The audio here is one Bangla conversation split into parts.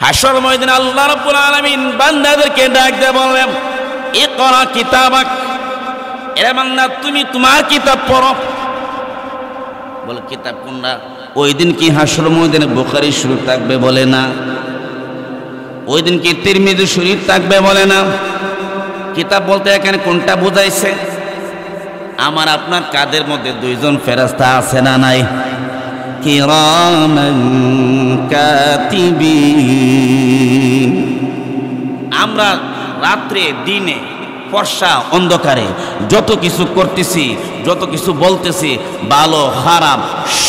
হাসর ময়দানে আল্লাহ রাব্বুল আলামিন বান্দাদেরকে ডাক দিয়ে বললেন, ইকরা কিতাবাক, এ বান্দা তুমি তোমার কিতাব পড়ো। বলে কিতাব কোনটা? ওই দিন কি হাসর ময়দানে বুখারী শরীফ থাকবে? বলে না। ওই দিন কি তিরমিজি শরীফ থাকবে? বলে না। কিতাব বলতে এখানে কোনটা বোঝাইছে? আমার আপনার কাদের মধ্যে দুইজন ফেরেশতা আছে না নাই? কিরামান কাতিবিন। আমরা রাত্রে দিনে ফর্সা অন্ধকারে যত কিছু করতেছি, যত কিছু বলতেছি, ভালো খারাপ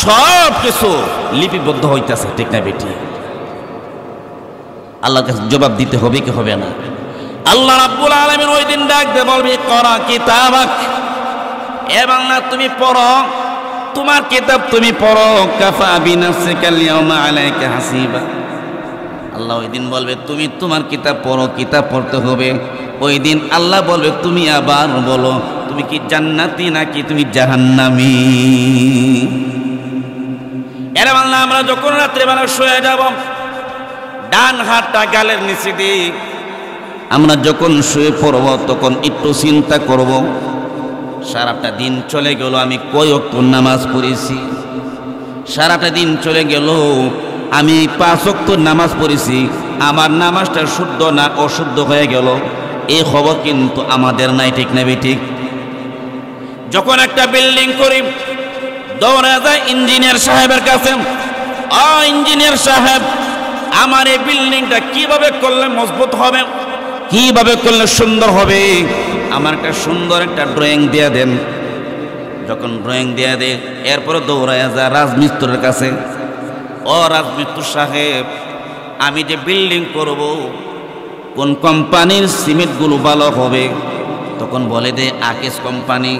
সব কিছু লিপিবদ্ধ হইতেছে, ঠিক না বেটি? আল্লাহর কাছে জবাব দিতে হবে কি হবে না? আল্লাহ রাব্বুল আলামিন ওই দিন ডাক দিয়ে বলবে, করা কিতাবাক, এ বান্দা তুমি পড়ো, তোমার কিতাব তুমি পড়ো। কাফা বিনাফসিকা আল-ইয়াওমা আলাইকা হাসিবা। আল্লাহ ওই দিন বলবে তুমি তোমার কিতাব পড়ো, কিতাব পড়তে হবে। ওই দিন আল্লাহ বলবে তুমি আবার বলো তুমি কি জান্নাতি নাকি তুমি জাহান্নামী। এর বান্দা আমরা যখন রাত্রেবেলা শুয়ে যাব, ডান হাতটা গালের নিচে দিয়ে আমরা যখন শুয়ে পড়ব তখন একটু চিন্তা করব, সারাটা দিন চলে গেল আমি কয় ওয়াক্ত নামাজ পড়েছি, সারাটা দিন চলে গেল আমি 5 ওয়াক্ত নামাজ পড়েছি, আমার নামাজটা শুদ্ধ না অশুদ্ধ হয়ে গেল, এই খবর কিন্তু আমাদের নাই, ঠিক না ঠিক? যখন একটা বিল্ডিং করি দৌড়া যায় ইঞ্জিনিয়ার সাহেবের কাছে, ও ইঞ্জিনিয়ার সাহেব আমার এই বিল্ডিংটা কিভাবে করলে মজবুত হবে, কিভাবে করলে সুন্দর হবে, আমার একটা সুন্দর একটা ড্রয়িং দিয়ে দেন। যখন ড্রয়িং দিয়ে দে এরপরে দৌড়ায় যায় রাজমিস্ত্রির কাছে, ও রাজমিস্ত্রি সাহেব আমি যে বিল্ডিং করব কোন কোম্পানির সিমেন্টগুলো ভালো হবে? তখন বলে দে আকিস কোম্পানি,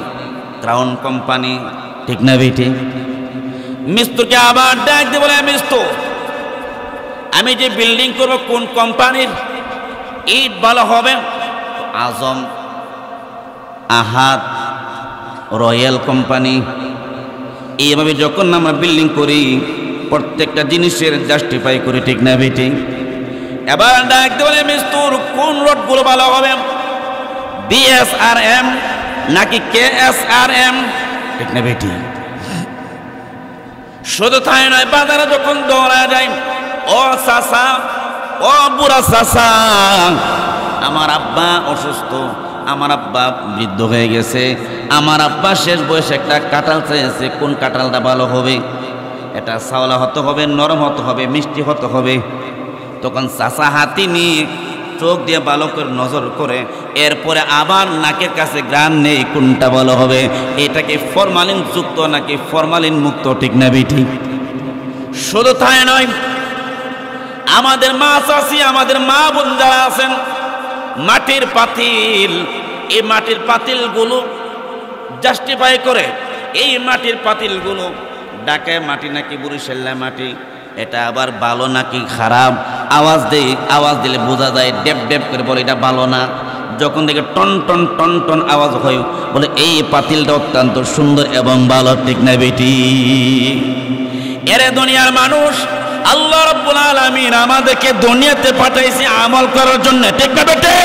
ক্রাউন কোম্পানি, ঠিক না বেটি? মিস্ত্রিকে আবার ডাক দিয়ে বলে, মিস্ত্রি আমি যে বিল্ডিং করব কোন কোম্পানির ইট ভালো হবে? আজম, আহাদ, রয়্যাল কোম্পানি। এইভাবে যখন আমরা বিল্ডিং করি প্রত্যেকটা জিনিসের জাস্টিফাই করি, ঠিক না বেটি? এবার ডাক দিয়ে মিস্ত্রি কোন রোডগুলো ভালো হবে? বিএসআরএম নাকি কেএসআরএম, ঠিক না বেটি? শুধু তাই নয়, বাজারে যখন দৌড়া যায়, ও চাচা, ও বুড়া চাচা আমার আব্বা অসুস্থ, আমার আব্বা বৃদ্ধ হয়ে গেছে, আমার আব্বা শেষ বয়সে একটা কাঁঠাল চেয়েছে, কোন কাঁঠালটা ভালো হবে? এটা চাওলা হতে হবে, নরম হতে হবে, মিষ্টি হতে হবে। তখন চাচা হাতি নিয়ে চোখ দিয়ে ভালো করে নজর করে এরপরে আবার নাকের কাছে গ্রান নেই, কোনটা ভালো হবে? এটাকে ফরমালিন যুক্ত নাকি ফরমালিন মুক্ত, ঠিক না বেটি? শুধু তাই নয়, আমাদের মা চাচি, আমাদের মা বোন যারা আছেন, মাটির পাতিল, এই মাটির পাতিলগুলো জাস্টিফাই করে এই মাটির পাতিলগুলো ঢাকায় মাটি নাকি বরিশালে মাটি, এটা আবার ভালো নাকি খারাপ? আওয়াজ দেয়, আওয়াজ দিলে বোঝা যায়, ডেপ ডেপ করে বলে এটা ভালো না। যখন দেখে টন টন টন টন আওয়াজ হয় বলে এই পাতিলটা অত্যন্ত সুন্দর এবং ভালো, ঠিক না বেটি? এরে দুনিয়ার মানুষ, আল্লাহ রাব্বুল আলামিন আমাদেরকে দুনিয়াতে পাঠাইছে আমল করার জন্য, ঠিক না বেটি?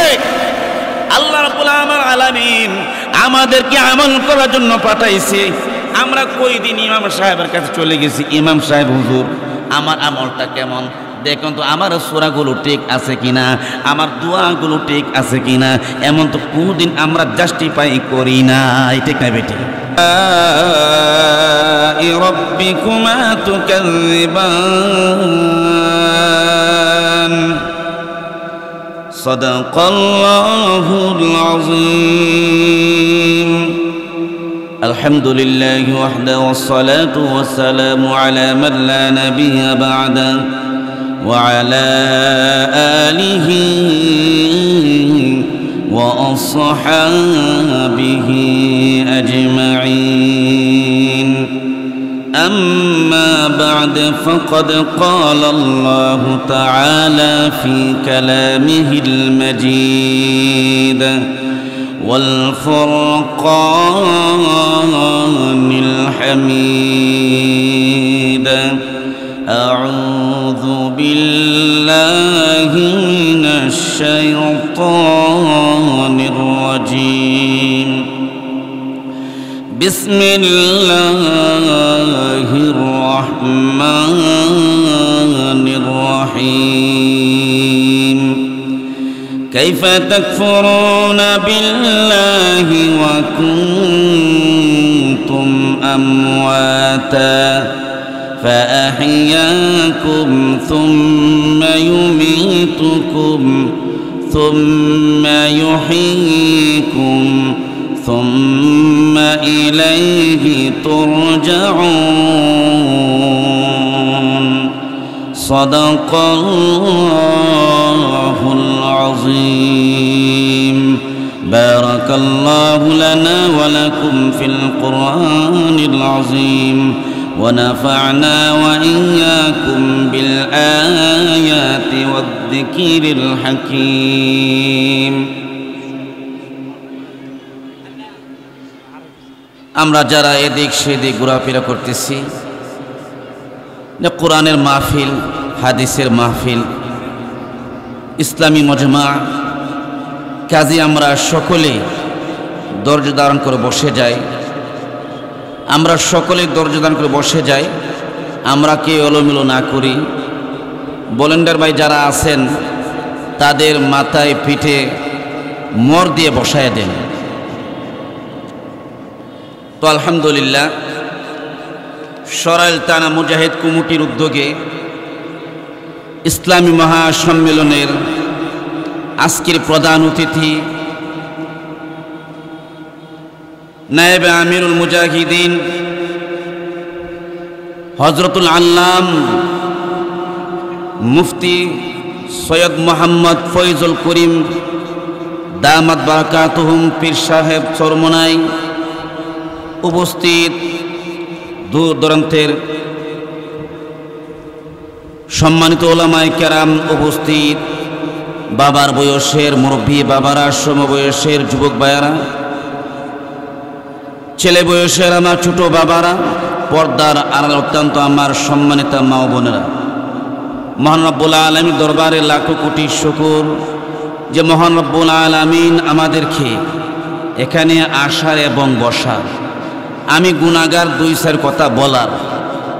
আল্লাহ রাব্বুল আলামিন আমাদেরকে আমল করার জন্য পাঠাইছে। আমরা কই দিন ইমাম সাহেবের কাছে চলে গেছি, ইমাম সাহেব হুজুর আমার আমলটা কেমন দেখুন তো, আমার সূরাগুলো ঠিক আছে কিনা, আমার দোয়াগুলো ঠিক আছে কিনা, এমন তো কোনদিন আমরা জাস্টিফাই করি না, ঠিক না বেটি? রব্বিকুমা তুকাযিবান সাদাকাল্লাহুল আযীম। আলহামদুলিল্লাহি ওয়াহদা ওয়াসসালাতু ওয়াসসালামু আলা মান লা নাবিয়্যা বা'দা ওয়া আলা আলিহি ওয়া আসহাবিহি আজমাইন। أما بعد فقد قال الله تعالى في كلامه المجيد والفرقان الحميد. أعوذ بالله من الشيطان الرجيم بسم الله الرحمن الرحيم كيف تكفرون بالله وكنتم أمواتا فأحياكم ثم يميتكم ثم يحييكم ثم إليه ترجعون صدق الله العظيم بارك الله لنا ولكم في القرآن العظيم ونفعنا وإياكم بالآيات والذكر الحكيم আমরা যারা এদিক সেদিক ঘোরাফেরা করতেছি কোরআনের মাহফিল হাদিসের মাহফিল ইসলামী মজমা কাজী আমরা সকলে ধৈর্য ধারণ করে বসে যাই আমরা সকলে ধৈর্য ধারণ করে বসে যাই আমরা কে এলোমেলো না করি ভলেন্টিয়ার ভাই যারা আছেন তাদের মাথায় পিঠে মোর দিয়ে বসায় দেন তো আলহামদুলিল্লাহ সরাইল থানা মুজাহিদ কমিটির উদ্যোগে ইসলামী মহাসম্মেলনের আজকের প্রধান অতিথি নায়েবে আমিরুল মুজাহিদিন হযরতুল আল্লাম মুফতি সৈয়দ মোহাম্মদ ফয়জুল করিম দামাত বারাকাতুহুম পীর সাহেব চরমনাই উপস্থিত দূর দূরান্তের সম্মানিত ওলামায়ে কেরাম উপস্থিত বাবার বয়সের মুরব্বী বাবারা সমবয়সের যুবক ভাইয়ারা ছেলে বয়সের আমার ছোট বাবারা পর্দার আড়াল অত্যন্ত আমার সম্মানিত মা ও বোনেরা মহান রব্বুল আলামিন দরবারে লাখো কোটি শুকর যে মহান রব্বুল আলামিন আমাদেরকে এখানে আসার এবং বসার আমি গুনাহগার দুই চার কথা বলার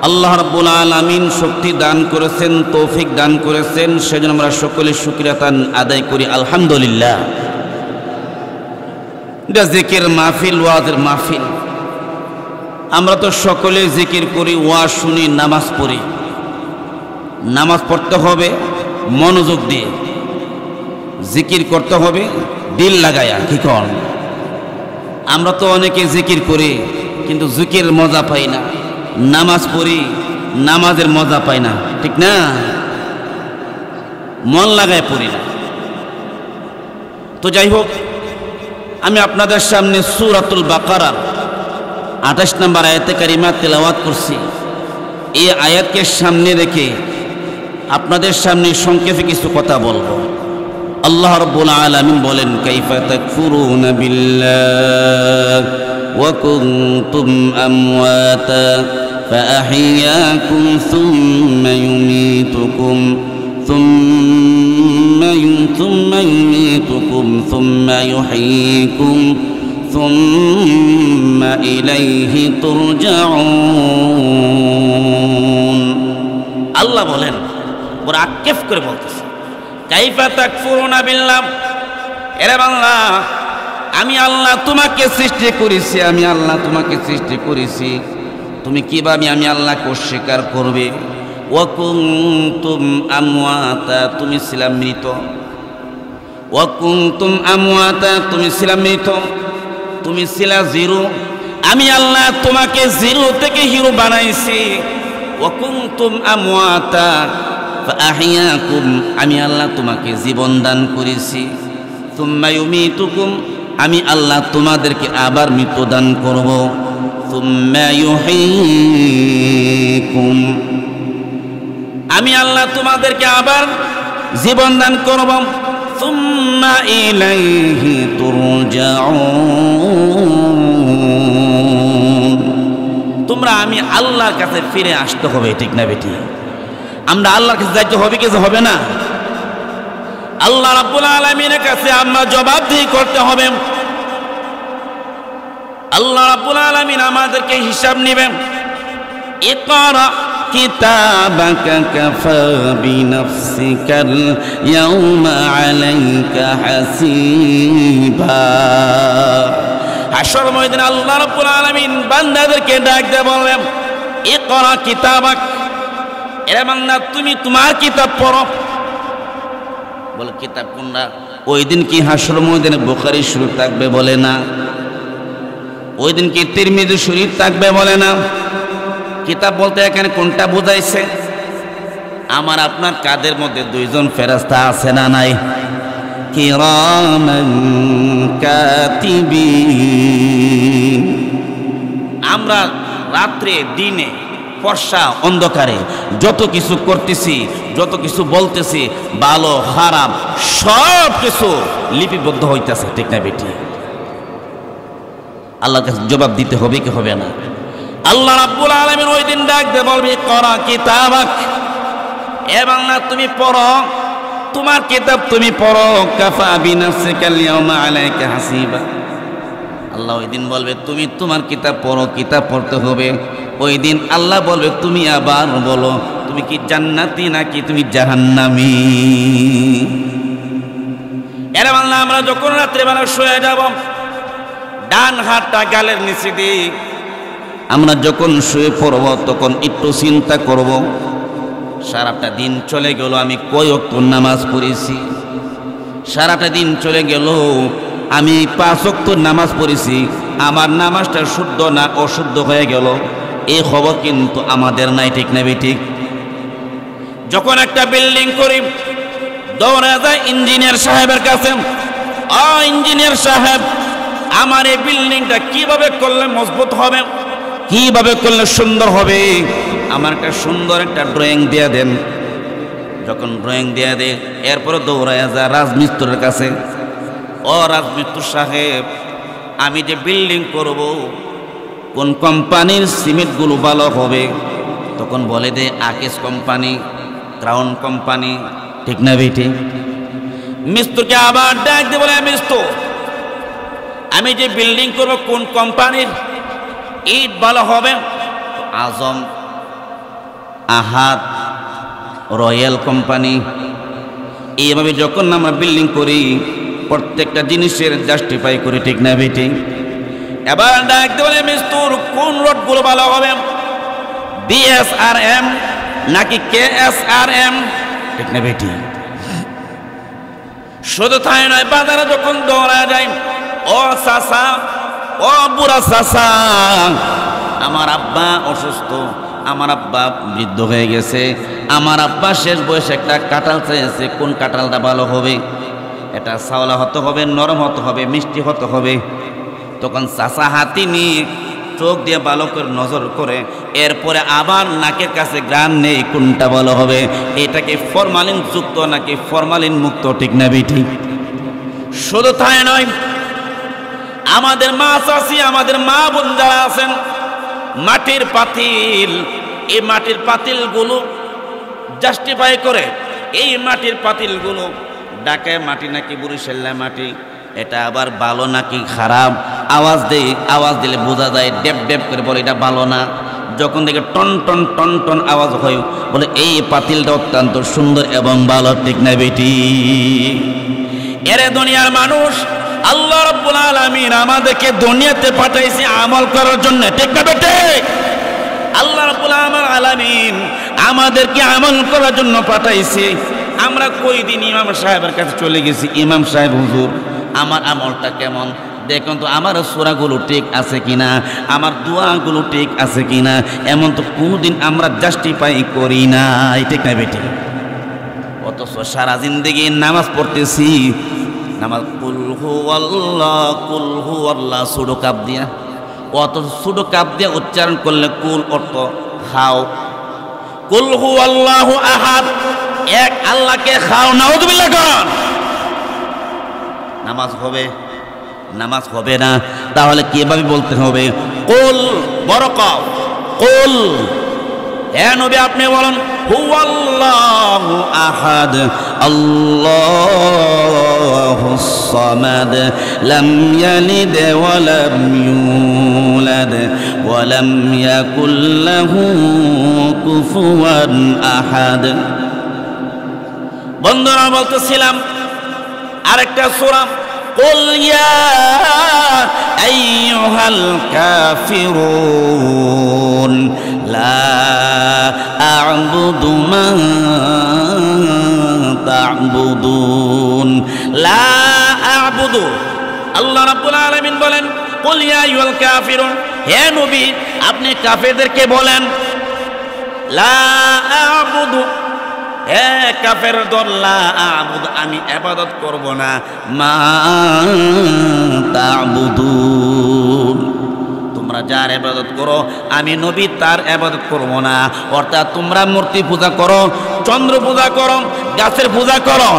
আল্লাহ রাব্বুল আলামিন শক্তি দান করেছেন তৌফিক দান করেছেন সেজন্য আমরা সকলে শুকরিয়া আদায় করি আলহামদুলিল্লাহ এটা জিকির মাহফিল ওয়াজের মাহফিল আমরা তো সকলে জিকির করি ওয়াজ শুনি নামাজ পড়ি নামাজ পড়তে হবে মনোযোগ দিয়ে জিকির করতে হবে দিল লাগায়া কি কর আমরা তো অনেকে জিকির করি কিন্তু জিকির মজা পাই না নামাজ পড়ি নামাজের মজা পাই না ঠিক না মন লাগায় পড়ি না তো যাই হোক আমি আপনাদের সামনে সূরাতুল বাকারার 28 নম্বর আয়াতে কারিমা তেলাওয়াত করছি এই আয়াতকে সামনে রেখে আপনাদের সামনে সংক্ষেপে কিছু কথা বলবো আল্লাহ রাব্বুল আলামিন বলেন কাইফা তাকফুরুনা বিল্লাহ ওয়া কুনতুম আমওয়াতা ফাআহইয়াকুম সুম্মা ইউমীতুকুম ثم يميتكم ثم يحييكم ثم إليه ترجعون আল্লাহ বলেন ওরা আক্ষেপ করে বলতেছে কাইফা তাকফুরুনা বিল্লাহ এরে বান্দা আমি আল্লাহ তোমাকে সৃষ্টি করেছি আমি আল্লাহ তোমাকে সৃষ্টি করেছি তুমি কিভাবে আমি আল্লাহকে অস্বীকার করবে ওয়া কুনতুম আমওয়াতা তুমি ছিলা মৃত ওয়া কুনতুম আমওয়াতা তুমি ছিলা মৃত তুমি ছিলা জিরো আমি আল্লাহ তোমাকে জিরো থেকে হিরো বানাইছি ওয়া কুনতুম আমওয়াতা ফাআহইয়াকুম আমি আল্লাহ তোমাকে জীবন দান করেছি সুম্মা ইউমীতুকুম আমি আল্লাহ তোমাদেরকে আবার মৃত্যু দান করব সুম্মা ইউহয়ীকুম আমি আল্লাহ তোমাদেরকে আবার জীবন দান করব সুম্মা ইলাইহি তুরজাউন তোমরা আমি আল্লাহর কাছে ফিরে আসতে হবে ঠিক না বেটি আমরা আল্লাহর কাছে যাইতে হবে কি হবে না? আল্লাহ রাব্বুল আলামিনের কাছে আমরা জবাবদিহি করতে হবে। আল্লাহ রাব্বুল আলামিন আমাদেরকে হিসাব নেবেন। ইকরা কিতাবাকা কাফা বিনাফসিকাল ইয়াউমা আলাইকা হাসিবা। হাশর ময়দানে আল্লাহ রাব্বুল আলামিন বান্দাদেরকে ডাক দিয়ে বললেন, ইকরা কিতাবাক, এরে বান্দা তুমি তোমার কিতাব পড়ো। বলে কিতাব কোনটা? ওই দিন কি হাশর ময়দানে বুখারী শরীফ থাকবে? বলে না। ওই দিন কি তিরমিজি শরীফ থাকবে? বলে না। কিতাব বলতে এখানে কোনটা বোঝাইছে? আমার আপনার কাদের মধ্যে দুইজন ফেরেশতা আছে না নাই? কিরামান কাতিবিন। আমরা রাত্রে দিনে ফর্সা অন্ধকারে যত কিছু করতেছি, যত কিছু বলতেছি, ভালো খারাপ সব কিছু লিপিবদ্ধ হইতেছে, ঠিক না বেটি? আল্লাহর কাছে জবাব দিতে হবে কি হবে না? আল্লাহ রাব্বুল আলামিন ওই দিন ডাক দিয়ে বলবে, করা কিতাবাক, এ বাংলা তুমি পড়ো, তোমার কিতাব তুমি পড়ো। কাফা বিনাফসিকাল ইয়াউমা আলাইকা হাসিবা। আল্লাহ ওই দিন বলবে তুমি তোমার কিতাব পড়ো, কিতাব পড়তে হবে। ওই দিন আল্লাহ বলবে তুমি আবার বলো তুমি কি জান্নাতি নাকি তুমি জাহান্নামী। এর বাংলা আমরা যখন রাত্রেবেলা শুয়ে যাব, ডান হাতটা গালের নিচে দিয়ে আমরা যখন শুয়ে পড়ব তখন একটু চিন্তা করব, সারাটা দিন চলে গেল আমি কয় ওয়াক্ত নামাজ পড়েছি, সারাটা দিন চলে গেল আমি 5 ওয়াক্ত নামাজ পড়েছি, আমার নামাজটা শুদ্ধ না অশুদ্ধ হয়ে গেল, এই খবর কিন্তু আমাদের নাই, ঠিক না বেঠিক? যখন একটা বিল্ডিং করি দৌড়ে যায় ইঞ্জিনিয়ার সাহেবের কাছে, ইঞ্জিনিয়ার সাহেব আমার এই বিল্ডিংটা কিভাবে করলে মজবুত হবে, কিভাবে করলে সুন্দর হবে, আমার একটা সুন্দর একটা ড্রয়িং দিয়ে দেন। যখন ড্রয়িং দিয়ে দেয় এরপরে দৌড়ায় যায় রাজমিস্ত্রির কাছে, রাজমিস্ত্রি সাহেব আমি যে বিল্ডিং করব কোন কোম্পানির সিমেন্টগুলো ভালো হবে? তখন বলে দে আকেশ কোম্পানি, ক্রাউন কোম্পানি, ঠিক না বেটি? মিস্ত্রিকে আবার ডাক দিয়ে বলে, মিস্ত্রি আমি যে বিল্ডিং করব কোন কোম্পানির ইট ভালো হবে? আজম, আহাদ, রয়্যাল কোম্পানি। এইভাবে যখন আমরা বিল্ডিং করি প্রত্যেকটা জিনিসের জাস্টিফাই করি, ঠিক না বেটি? এবার ডাকতে বলে মিস্ত্রি কোন রোডগুলো ভালো হবে, বিএসআরএম নাকি কেএসআরএম, ঠিক না বেটি? শুধু তাই নয়, বাজারে যখন দৌড়া যায়, ও চাচা, ও বুড়া চাচা, আমার আব্বা অসুস্থ, আমার আব্বা বৃদ্ধ হয়ে গেছে, আমার আব্বা শেষ বয়সে একটা কাঁঠাল চেয়েছে, কোন কাঁঠালটা ভালো হবে? এটা চাওলা হতে হবে, নরম হতে হবে, মিষ্টি হতে হবে। তখন চাচা হাতি নিয়ে চোখ দিয়ে ভালো করে নজর করে এরপরে আবার নাকের কাছে গ্রান নেই, কোনটা ভালো হবে? এটাকে ফরমালিন যুক্ত নাকি ফরমালিন মুক্ত, ঠিক না বেটি? শুধু তাই নয়, আমাদের মা চাচি, আমাদের মা বোন যারা আছেন, মাটির পাতিল, এই মাটির পাতিলগুলো জাস্টিফাই করে, এই মাটির পাতিলগুলো ঢাকায় মাটি নাকি বরিশালের মাটি, এটা আবার ভালো নাকি খারাপ? আওয়াজ দেয়, আওয়াজ দিলে বোঝা যায়, ডেপ ডেপ করে বলে এটা ভালো না। যখন দেখে টন টন টন টন আওয়াজ হয়, বলে এই পাতিলটা অত্যন্ত সুন্দর এবং ভালো, ঠিক না বেটি? এরে দুনিয়ার মানুষ, আল্লাহ রাব্বুল আলামিন আমাদেরকে দুনিয়াতে পাঠাইছে আমল করার জন্য, ঠিক না বেটি? আল্লাহ রাব্বুল আলামিন আমাদেরকে আমল করার জন্য পাঠাইছে। আমরা কই দিন ইমাম সাহেবের কাছে চলে গেছি, ইমাম সাহেব হুজুর আমার আমলটা কেমন দেখুন তো, আমার সূরাগুলো ঠিক আছে কিনা, আমার দোয়াগুলো ঠিক আছে কিনা, এমন তো কোনোদিন আমরা জাস্টিফাই করি না, ঠিক না বেটি? অথচ সারা জিন্দেগি নামাজ পড়তেছি, নামাজ কুল হু আল্লাহ সুডো কাপ দিয়া, অত সুডো কাপ দিয়া উচ্চারণ করলে কুল অর্থ খাও, কুল হু আল্লাহু আহাদ, এক আল্লাহকে খাও, নাউযুবিল্লাহ কর, নামাজ হবে? নামাজ হবে না। তাহলে কিভাবে বলতে হবে? কুল বড় কও, কুল হে নবী আপনি বলেন হুয়াল্লাহু আহাদ আল্লাহুস সামাদ লাম ইয়ালিদ ওয়া লাম ইউলাদ ওয়া লাম ইয়াকুল লাহু কুফুয়ান আহাদ। বন্ধুরা বলতেছিলাম আরেকটা সূরা কুল ইয়া আইয়ুহাল কাফিরুন লা আ'বুদু মা তা'বুদুন লা আ'বুদু। আল্লাহ রাব্বুল আলামিন বলেন কুল ইয়া আইয়ুহাল কাফিরুন, হে নবী আপনি কাফেরদেরকে বলেন লা আ'বুদু, হে কাফের দল, লা আ'বুদু আমি ইবাদত করব না, মা তা'বুদুন তোমরা যার ইবাদত করো আমি নবী তার ইবাদত করব না। অর্থাৎ তোমরা মূর্তি পূজা করো, চন্দ্র পূজা করো, গাছের পূজা করো,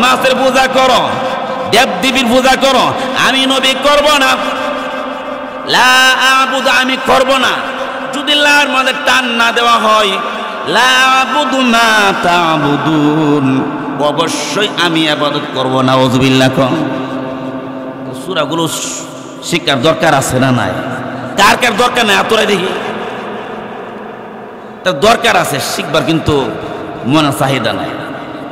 মাছের পূজা করো, দেবদেবীর পূজা করো, আমি নবী করব না। লা আ'বুদু আমি করব না। যদি লার মধ্যে টান না দেওয়া হয় লা আ'বুদু মা তা'বুদুন, অবশ্যই আমি ইবাদত করব না। আউযুবিল্লাহ। সূরাগুলো শিক্ষার দরকার আছে না নাই? কার কার দরকার নাই এতটাই দেখি? তার দরকার আছে শিখবার, কিন্তু মনে চাহিদা নাই।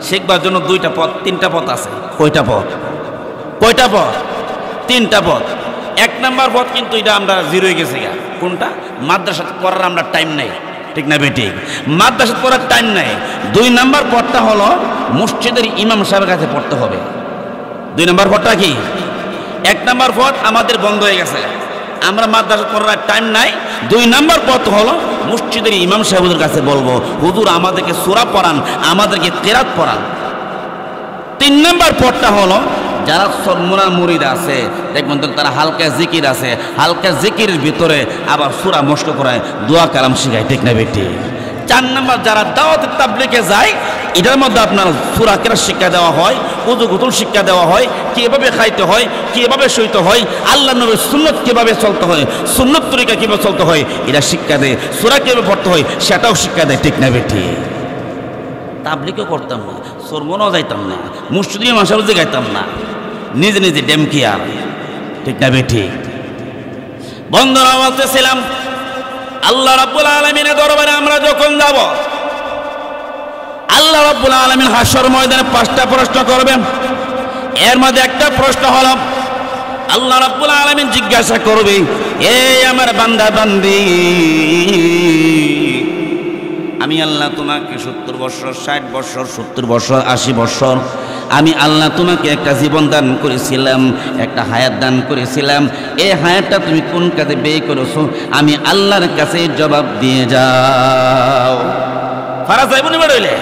শিখবার জন্য দুইটা পথ তিনটা পথ আছে। কয়টা পথ? কয়টা পথ? তিনটা পথ। এক নাম্বার পথ কিন্তু এটা আমরা জিরো হয়ে গেছি। কোনটা? মাদ্রাসা পড়ার আমরা টাইম নাই, ঠিক না বেঠিক? মাদ্রাসা পড়ার টাইম নাই। দুই নাম্বার পথটা হলো মসজিদের ইমাম সাহেবের কাছে পড়তে হবে। দুই নাম্বার পথটা কি? এক নাম্বার পথ আমাদের বন্ধ হয়ে গেছে, আমরা মাদ্রাসা পড়ার টাইম নাই। দুই নাম্বার পথ হলো মসজিদের ইমাম সাহেবদের কাছে বলবো হুজুর আমাদেরকে সূরা পড়ান, আমাদেরকে কিরাত পড়ান। তিন নাম্বার পথটা হলো যারা সরমুনার মুরিদ আছে দেখবেন তো তারা হালকা জিকির আছে, হালকা জিকিরের ভিতরে আবার সূরা মস্ক করায়, দোয়া কালাম শিখায়, ঠিক না বেটি? চার নাম্বার যারা দাওয়াত তাবলীগে যায় এটার মধ্যে আপনার সূরা কিরাত শিক্ষা দেওয়া হয়, উযু গোসল শিক্ষা দেওয়া হয়, কিভাবে খাইতে হয়, কিভাবে শুইতে হয়, আল্লাহ নবীর সুন্নাত কিভাবে চলতে হয়, সুন্নাত তরিকা কিভাবে চলতে হয় এটা শিক্ষা দেয়। সূরা কিভাবে পড়তে হয় সেটাও শিক্ষা দেয়, ঠিক না বেটি? তাবলীগও করতাম না, সরমুনাও যাইতাম না, মসজিদে মাসারুজে গাইতাম না, নিজে নিজে ডেমকিয়ার, ঠিক না বেটি? বন্ধুরা বলতেছিলাম আল্লাহ রাব্বুল আলামিনের দরবারে আমরা যখন যাব, আল্লাহ রাব্বুল আলামিন হাসর ময়দানে 5টা প্রশ্ন করবেন। এর মধ্যে একটা প্রশ্ন হলো আল্লাহ রাব্বুল আলামিন জিজ্ঞাসা করবে, এই আমার বান্দা বান্দি আমি আল্লাহ তোমাকে 70 বছর 60 বছর 70 বছর 80 বছর আমি আল্লাহ তোমাকে একটা জীবন দান করেছিলাম, একটা হায়াত দান করেছিলাম, এই হায়াতটা তুমি কোন কাজে ব্যয় করেছো আমি আল্লাহর কাছে জবাব দিয়ে যাও। ফারাজ যাইবনি বেরোইলে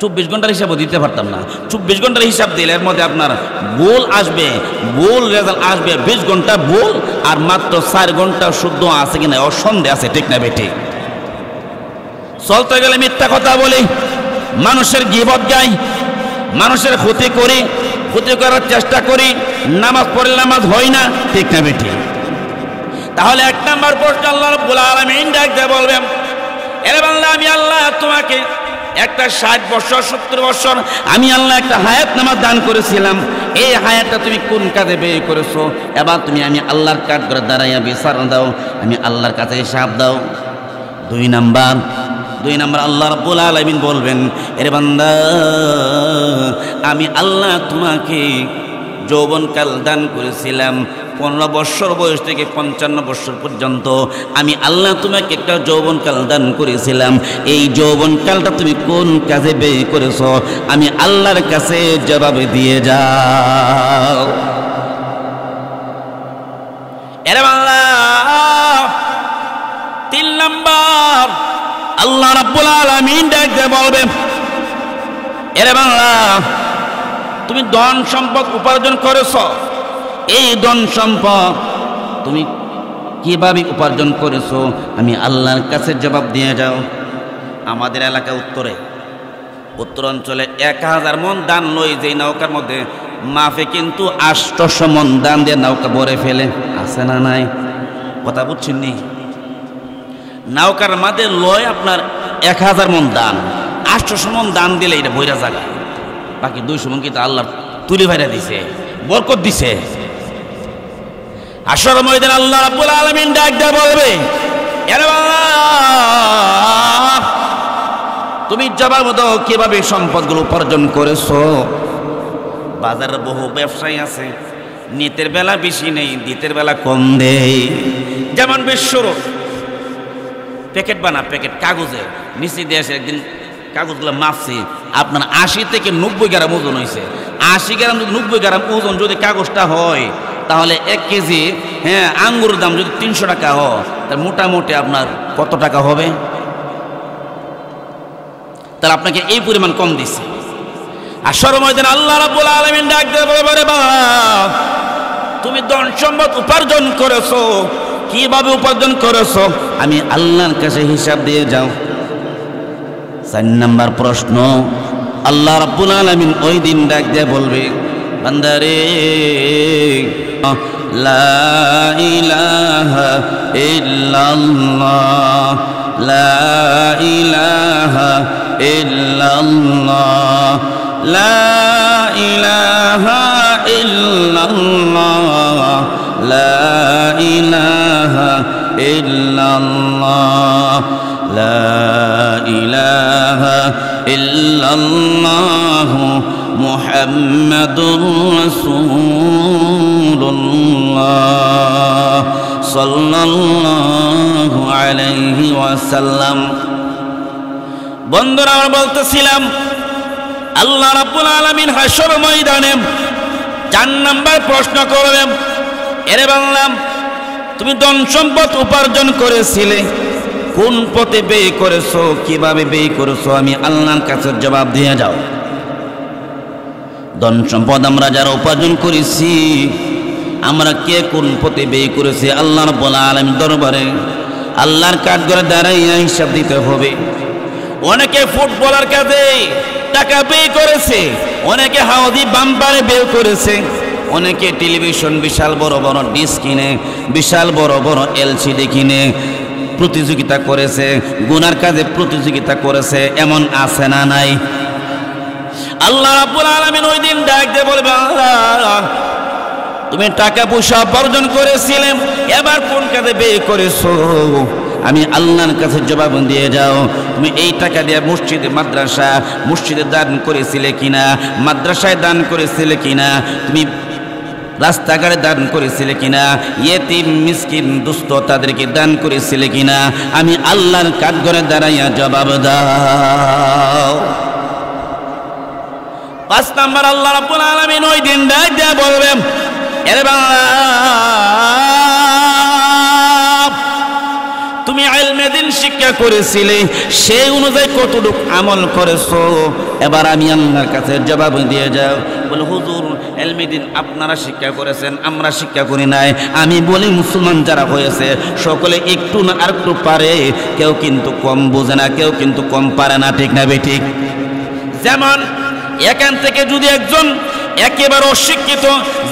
24 ঘন্টার হিসাব দিতে পারতাম না। 24 ঘন্টার হিসাব দিলে এর মধ্যে আপনার ভুল আসবে, ভুল রেজাল্ট আসবে। 20 ঘন্টা ভুল আর মাত্র 4 ঘন্টা শুদ্ধ আছে কিনা অসন্দেহ আছে, ঠিক না বেটি? চলতে গেলে মিথ্যা কথা বলি, মানুষের গীবত গাই, মানুষের ক্ষতি করি, ক্ষতি করার চেষ্টা করি, নামাজ পড়লে নামাজ হয় না, ঠিক না বেটি? তাহলে এক নাম্বার প্রশ্ন আল্লাহ রাব্বুল আলামিন ডাক দিয়ে বলবেন, এরে বান্দা আমি আল্লাহ তোমাকে একটা 60 বছর 70 বছর আমি আল্লাহ একটা হায়াত নামাজ দান করেছিলাম, এই হায়াতটা তুমি কোন কাজে ব্যয় করেছো এবার তুমি আমি আল্লাহর কাঠ করে দাঁড়াইয়া বিচার দাও, আমি আল্লাহর কাছে হিসাব দাও। দুই নাম্বার আল্লাহ রাব্বুল আলামিন বলবেন, এরে বান্দা আমি আল্লাহ তোমাকে যৌবনকাল দান করেছিলাম 15 বছর বয়স থেকে 55 বছর পর্যন্ত আমি আল্লাহ তোমাকে একটা যৌবনকাল দান করেছিলাম, এই যৌবনকালটা তুমি কোন কাজে ব্যয় করেছো আমি আল্লাহর কাছে জবাব দিয়ে যাও। এরে বান্দা 3 নাম্বার আল্লাহ রাব্বুল আলামিন ডাক দিয়ে বলবে, এরে বান্দা তুমি ধন সম্পদ উপার্জন করেছো, এই ধন সম্পদ তুমি কিভাবে উপার্জন করেছো আমি আল্লাহর কাছে জবাব দিয়ে যাও। আমাদের এলাকা উত্তরাঞ্চলে 1000 মন দান লই, যে নৌকার মধ্যে মাফে কিন্তু 800 মন দান দিয়ে নৌকা ভরে ফেলে, আছে না নাই? কথা বুঝছেন নি? নৌকার মাঝে লয় আপনার 1000 মন দান, 800 মন দান দিলে এটা বইরা জায়গা, বাকি 200 মন কিন্তু আল্লাহ তুলে ভাইরা দিছে, বরকত দিছে। হাসর ময়দানে আল্লাহ রাব্বুল আলামিন ডাক দিয়ে বলবে, এরে বান্দা, তুমি যাবার মতো কিভাবে সম্পদগুলো উপার্জন করেছো? বাজারে বহু ব্যবসায়ী আছে, নিতের বেলা বেশি নেই, দিতের বেলা কম দেয়। যেমন বিশ্বরূপ প্যাকেট বানা, প্যাকেট কাগজে নিচে দিয়ে আসে, একদিন কাগজগুলো মাপছি, আপনার 80 থেকে 90 গ্রাম ওজন হয়েছে। 80 গ্রাম 90 গ্রাম ওজন যদি কাগজটা হয়, তাহলে 1 কেজি আঙ্গুরের দাম যদি 300 টাকা হয়, তাহলে মোটামুটি আপনার কত টাকা হবে? তাহলে আপনাকে এই পরিমাণ কম দিছে। হাসর ময়দানে আল্লাহ রাব্বুল আলামিন ডাক দিয়ে বলে, বাবা, তুমি ধন সম্পদ উপার্জন করেছো, কিভাবে উপার্জন করেছো? আমি আল্লাহর কাছে হিসাব দিয়ে যাও। 4 নাম্বার প্রশ্ন, আল্লাহ রাব্বুল আলামিন ওই দিন ডাক দিয়ে বলবে, বান্দারে, লা ইলাহা ইল্লাল্লাহ, লা ইলাহা ইল্লাল্লাহ, লা ইলাহা ইল্লাল্লাহ, লা ইলাহা ইল্লাল্লাহ, লা ইলাহা ইল্লাল্লাহ, মুহাম্মাদুর রাসূলুল্লাহ সাল্লাল্লাহু আলাইহি ওয়াসাল্লাম। বন্ধুরা, আমরা বলতেছিলাম আল্লাহ রাব্বুল আলামিন হাসর ময়দানে 4 নাম্বার প্রশ্ন করবেন, এরে বান্দা, তুমি ধন সম্পদ উপার্জন করেছিলে, কোন পথে ব্যয় করেছো, কিভাবে ব্যয় করেছো? আমি আল্লাহর কাছে জবাব দিয়ে যাও। ধন সম্পদ আমরা যারা উপার্জন করেছি, আমরা কে কোন পথে ব্যয় করেছি আল্লাহ রাব্বুল আলামিন দরবারে আল্লাহর কাঠগড়ে দাঁড়াইয়া হিসাব দিতে হবে। অনেকে ফুটবলার কাজে টাকা ব্যয় করেছে, অনেকে হাউদি বাম্পারে ব্যয় করেছে, অনেকে টেলিভিশন বিশাল বড় বড় ডিশ কিনে, বিশাল বড় বড় এলসিডি কিনে প্রতিযোগিতা করেছে, গুনার কাজে প্রতিযোগিতা করেছে। এমন আছে না নাই? আল্লাহ রাব্বুল আলামিন ওই দিন ডাক দিয়ে বলবে, আল্লাহ, তুমি টাকা পয়সা উপার্জন করেছিলে, এবার কোন কাজে ব্যয় করেছো? আমি আল্লাহর কাছে জবাব দিয়ে যাও। তুমি এই টাকা দিয়ে মসজিদে মাদ্রাসা, মসজিদে দান করেছিলে কিনা, মাদ্রাসায় দান করেছিলে কিনা, তুমি রাস্তাঘাটে দান করেছিলে কিনা, ইয়েতিম মিসকিন দুস্থ তাদেরকে দান করেছিলে কিনা? আমি আল্লাহর কাঠগড়ে দাঁড়াইয়া জবাব দাও। 5 নাম্বার, আল্লাহ রাব্বুল আলামিন ওই দিন ডাক দিয়ে বলবেন, এরে বান্দা, তুমি ইলমে দ্বীন শিক্ষা করেছিলে, সেই অনুযায়ী কতটুকু আমল করেছো? এবার আমি আল্লাহর কাছে জবাব দিয়ে যাও। বলে, হুজুর, ইলমে দ্বীন আপনারা শিক্ষা করেছেন, আমরা শিক্ষা করি নাই। আমি বলি, মুসলমান যারা হয়েছে সকলে একটু না আর একটু পারে, কেউ কিন্তু কম বোঝে না, কেউ কিন্তু কম পারে না, ঠিক না বেঠিক? যেমন এখান থেকে যদি একজন একেবারে অশিক্ষিত,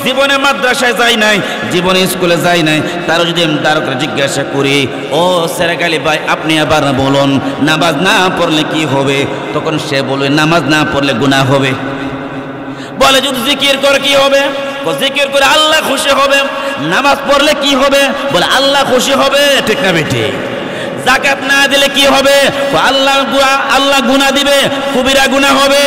জীবনে মাদ্রাসায় যায় নাই, জীবনে স্কুলে যায় নাই, তারা যদি আমি তার করে জিজ্ঞাসা করি, ও সেরাকালি ভাই, আপনি আবার বলুন, নামাজ না পড়লে কি হবে? তখন সে বলবে, নামাজ না পড়লে গুনাহ হবে। বলে, যদি জিকির করে কি হবে? জিকির করে আল্লাহ খুশি হবে। নামাজ পড়লে কি হবে? বলে, আল্লাহ খুশি হবে, ঠিক না বেঠিক? যাকাত না দিলে কি হবে? আল্লাহ গুনাহ দিবে, কবিরা গুনাহ হবে।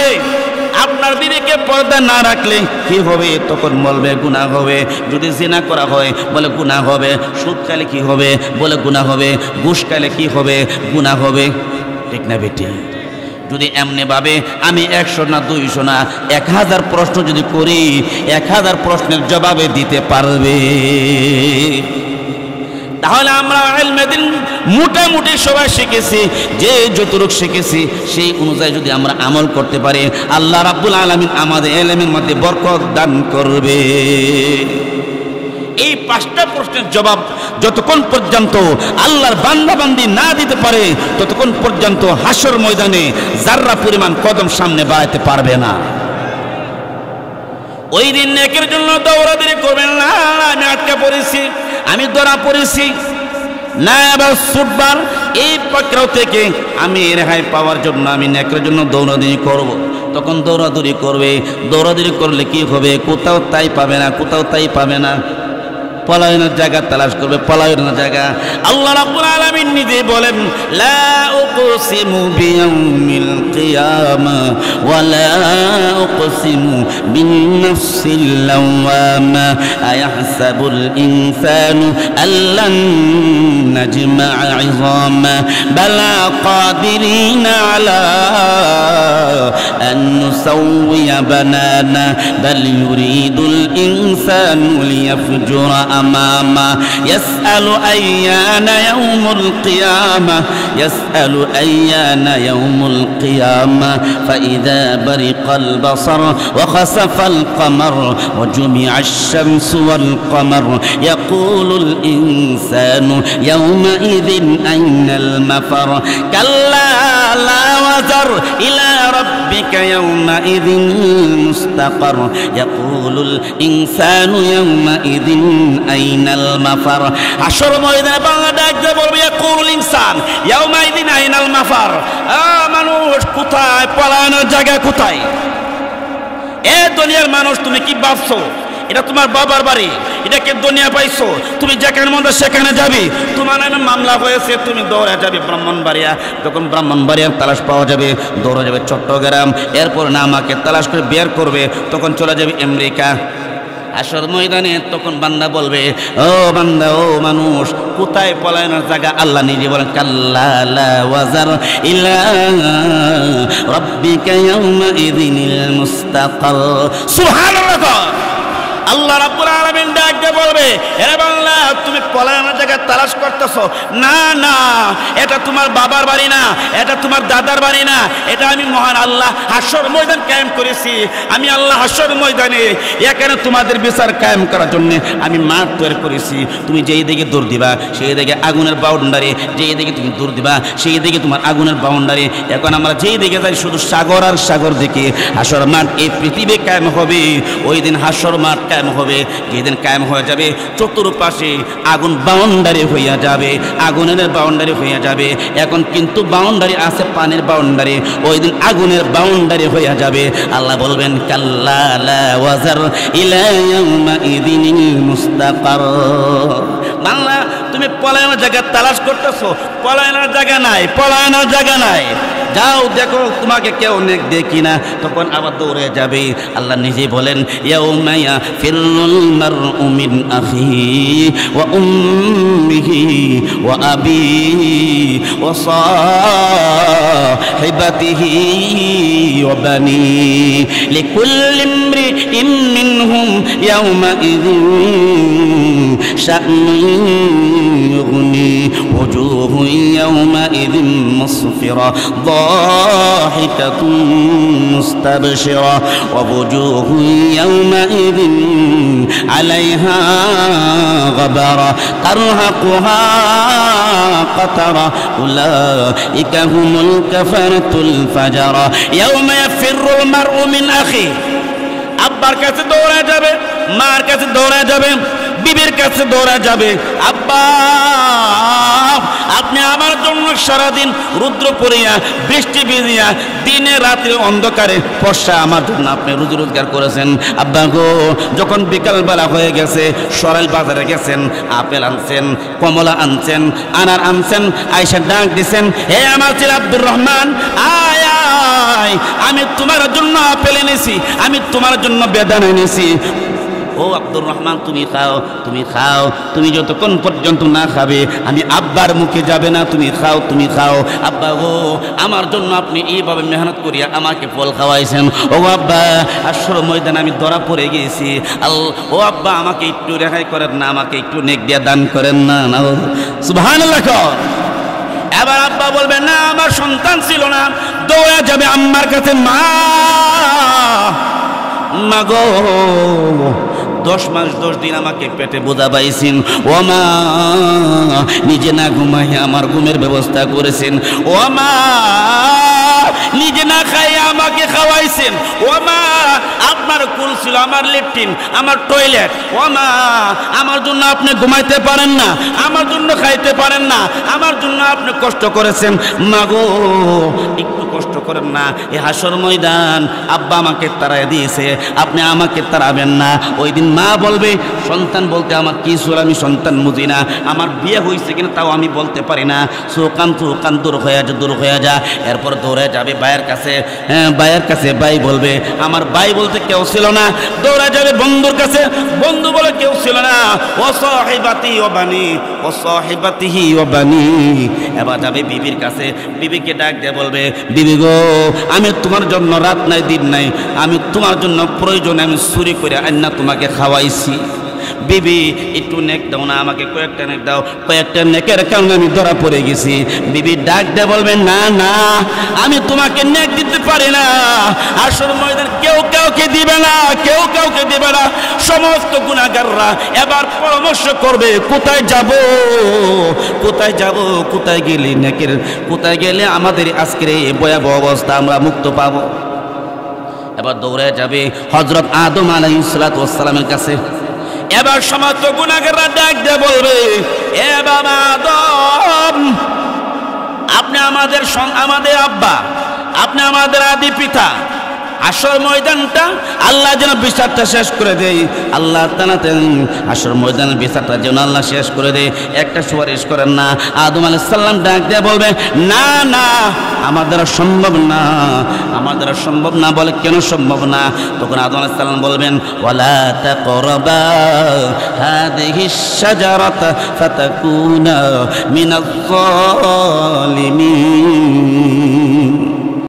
আপনার বিবেকে পর্দা না রাখলে কি হবে? তখন বলবে গুনাহ হবে। যদি জিনা করা হয়, বলে গুনাহ হবে। সুদ খাইলে কি হবে? বলে গুনাহ হবে। ঘুষ খাইলে কি হবে? গুনাহ হবে, ঠিক না বেটি? যদি এমনি ভাবে আমি 100 না 200 না 1000 প্রশ্ন যদি করি, 1000 প্রশ্নের জবাবে দিতে পারবে। তাহলে আমরা ইলমে দ্বীন মোটামুটি সবাই শিখেছি, যে যতটুকু শিখেছি সেই অনুযায়ী যদি আমরা আমল করতে পারি, আল্লাহ রাব্বুল আলামিন আমাদের ইলমের মধ্যে বরকত দান করবে। এই 5টা প্রশ্নের জবাব যতক্ষণ পর্যন্ত আল্লাহর বান্দা বান্দি না দিতে পারে, ততক্ষণ পর্যন্ত হাসর ময়দানে যাররা পরিমাণ কদম সামনে বাড়াতে পারবে না। ওই দিন নেকের জন্য দৌড়াদৌড়ি করবেন না, আমি আটকা পড়েছি, আমি ধরা পড়েছি, না এবার ছুটবার এই পাকড়াও থেকে আমি রেহাই পাওয়ার জন্য আমি নেকের জন্য দৌড়াদৌড়ি করব। তখন দৌড়াদৌড়ি করবে, দৌড়াদৌড়ি করলে কি হবে? কোথাও তাই পাবে না, কোথাও তাই পাবে না, পলায়নের জায়গা তালাশ করবে, পলায়নের জায়গা। আল্লাহ রাব্বুল আলামিন নিজে বলেন, লা উকসিমু বিয়াউমিল কিয়ামা ওয়া লা উকসিমু বিন নাফসিল লাওয়ামা আয়াহসাবুল ইনসানু আল্লান নাজমা'a 'ইযামা বালা কাদিরিনা আলা আন নুসাউইয়া বানানা বাল ইউরিদুল ইনসানু লিয়াফজুরা أمامه يسأل أيان يوم القيامة يسأل أيان يوم القيامة فإذا برق البصر وخسف القمر وجمع الشمس والقمر يقول الإنسان يومئذ أين المفر كلا لا وزر إلى ربك يومئذ المستقر يقول الإنسان يومئذ আইনাল মাফার। হাসর ময়দানে বাংলা ডাক দিয়ে বলবে, ইয়াকুলুল ইনসান ইয়াউমাইদিন আইনাল মাফার। মানুষ কোথায়, পলায়নের জায়গা কোথায়? এ দুনিয়ার মানুষ, তুমি কি ভাবছো এটা তোমার বাবার বাড়ি, এটাকে দুনিয়া পাইছো, তুমি যেখানে মধ্যে সেখানে যাবি, তোমার নামে মামলা হয়েছে, তুমি দৌড়ে যাবে ব্রাহ্মণবাড়িয়া। যখন ব্রাহ্মণবাড়িয়ার তালাশ পাওয়া যাবে, দৌড়ে যাবে চট্টগ্রাম, এরপর না আমাকে তালাশ করে বের করবে, তখন চলে যাবে আমেরিকা। হাসর ময়দানে তখন বান্দা বলবে, ও বান্দা, ও মানুষ, কোথায় পলায়নের জায়গা? আল্লাহ নিজে বলেন, কাল্লা লা ওয়াজার ইলা রাব্বিকা ইয়াউমাইযিনিল মুস্তাকার। সুবহানাল্লাহ। আল্লাহ রাব্বুল আলামিন ডাক দিয়ে বলবে, হে বান্দা, তুমি পলায়নের জায়গা তালাশ করতেছো? না না, এটা তোমার বাবার বাড়ি না, এটা তোমার দাদার বাড়ি না, এটা আমি মহান আল্লাহ হাসর ময়দান কায়েম করেছি। আমি আল্লাহ হাসর ময়দানে এখানে তোমাদের বিচার কায়েম করার জন্য আমি মাঠ তৈরি করেছি। তুমি যেই দিকে দৌড় দিবা সেই দিকে আগুনের বাউন্ডারি, যেই দিকে তুমি দৌড় দিবা সেই দিকে তোমার আগুনের বাউন্ডারি। এখন আমরা যেই দিকে যাই শুধু সাগর আর সাগর দিকে। হাসর মাঠ এই পৃথিবী কায়েম হবে, ওই দিন হাসর মাঠ কায়েম হবে, যেদিন কায়েম হয়ে যাবে চতুর্পাশে আগুন বাউন্ডারি হইয়া যাবে, আগুনের বাউন্ডারি হইয়া যাবে। এখন কিন্তু বাউন্ডারি আছে পানির বাউন্ডারি, ওই দিন আগুনের বাউন্ডারি হইয়া যাবে। আল্লাহ বলবেন, কাল্লা লা ওয়াজার ইলা ইয়াউমাইযিনিল মুস্তাকার। বাংলা, তুমি পলায়নের জায়গা তালাশ করতেছো, পলায়নের জায়গা নাই, পলায়নের জায়গা নাই। যাও দেখো তোমাকে কেউ নেক দেখি না, তখন আবার দৌড়ে যাবে। আল্লাহ নিজেই বলেন, ইয়াউমা ইয়াফিরুল মারউ মিন আখিহি ওয়া উম্মিহি ওয়া আবিহি ওয়া সাহিবাতিহি ওয়া বানিহি লিকুল্লি ইমরিইন মিনহুম ইয়াউমাইযিন শা'নুন ইউগনি ওয়াজুহু ইয়াউমাইযিন মুসফিরা ضاحكة مستبشرة ووجوه يومئذ عليها غبرة ترهقها قترة أولئك هم الكفرة الفجرة يوم يفر المرء من أخيه। আব্বার কাছে দৌড়ে যাবে, মার কাছে দৌড়ে যাবে, বিবির কাছে দৌড়ে যাবে, আব্বা আপনি আমার জন্য সারাদিন রুদ্র পড়িয়া বৃষ্টি ভিজিয়া দিনে রাত্রে অন্ধকারে ফর্সা আমার জন্য আপনি রুজি রোজগার করেছেন। আব্বা গো, যখন বিকালবেলা হয়ে গেছে সরাইল বাজারে গেছেন, আপেল আনছেন, কমলা আনছেন, আনার আনছেন, আয়সা ডাক দিছেন, হে আমার ছেলে আব্দুর রহমান, আয় আয়, আমি তোমার জন্য আপেল এনেছি, আমি তোমার জন্য বেদানা এনেছি। ও আব্দুর রহমান, তুমি খাও, তুমি খাও, তুমি যতক্ষণ পর্যন্ত না খাবে আমি আব্বার মুখে যাবে না, তুমি খাও, তুমি খাও। আব্বা গো, আমার জন্য আপনি এইভাবে মেহনত করিয়া আমাকে ফল খাওয়াইছেন। ও আব্বা, হাসর ময়দানে আমি ধরা পড়ে গেছি, ও আব্বা আমাকে একটু রেহাই করেন না, আমাকে একটু নেক দিয়া দান করেন না। না, সুবহানাল্লাহ। এবার আব্বা বলবে, না আমার সন্তান ছিল না, দৌড়ে যাবে আম্মার কাছে, মা মা গো 10 মাস 10 দিন আমাকে পেটে বোঝা পাইছেন, ও মা নিজে না ঘুমাই আমার ঘুমের ব্যবস্থা করেছেন, ও মা নিজে না খাইয়ে আমাকে খাওয়াইছেন। ও মা আপনার কুল ছিল, আমার ল্যাট্রিন, আমার টয়লেট। ও মা আমার জন্য আপনি ঘুমাইতে পারেন না, আমার জন্য খাইতে পারেন না, আমার জন্য আপনি কষ্ট করেছেন। মা গো একটু কষ্ট করেন না, এই হাসর ময়দান আব্বা আমাকে তাড়াই দিয়েছে, আপনি আমাকে তাড়াবেন না। ওই দিন মা বলবে সন্তান বলতে আমার কি সুর, আমি সন্তান বুঝি না, আমার বিয়ে হয়েছে কিনা তাও আমি বলতে পারি না। সুকান দূর হয়ে যা, দূর হয়ে যা। এরপর দৌড়ে যাবে ভাইয়ের কাছে। হ্যাঁ ভাইয়ের কাছে ভাই বলবে আমার ভাই বলতে কেউ ছিল না। দৌড়ে যাবে বন্ধুর কাছে, বন্ধু বলে কেউ ছিল না। ও সাহিবাতি ও বানি, ও সাহিবাতিহি ও বানি। এবার যাবে বিবির কাছে, বিবিকে ডাক দিয়ে বলবে বিবি গো আমি তোমার জন্য রাত নাই দিন নাই, আমি তোমার জন্য প্রয়োজনে আমি চুরি করে আন্না তোমাকে খাওয়াইছি। বিবি একটু নেক দাও না আমাকে, কয়েকটা নেক দাও। কয়েকটা নেকের কারণে আমি ধরা পড়ে গেছি। বিবি ডাক দিয়ে বলবেন না না আমি তোমাকে নেক দিতে পারি না, আসল ময়দান কেউ কাউকে দিবে না, কেউ কাউকে দিবে না। সমস্ত গুনাহগাররা এবার পরামর্শ করবে কোথায় যাব, কোথায় যাব, কোথায় গেলে নেকের, কোথায় গেলে আমাদের আজকের এই ভয়াবহ অবস্থা আমরা মুক্ত পাবো। এবার দৌড়ে যাবে হযরত আদম আলাইহিস সালাতু ওয়াস সালামের কাছে। এবার সমস্ত গুনাহগাররা ডাক দিয়ে বলবে এ বাবা আদম আপনি আমাদের আব্বা, আপনি আমাদের আদি পিতা। আসর ময়দানটা আল্লাহ যেন বিচারটা শেষ করে দেয়, আল্লাহ তাআলা আসর ময়দানের বিচারটা যেন আল্লাহ শেষ করে দেয়। একটা সুপারিশ করেন না। আদম আলাইহিস সালাম ডাক দিয়ে বলবে না না আমার দ্বারা সম্ভব না, আমার দ্বারা সম্ভব না। বলে কেন সম্ভব না? তখন আদম আলাইহিস সালাম বলবেন ওয়ালা তাকরাবা হাদিহিশ শাজারাতা ফাতাকুনা মিনাজ জালিমিন।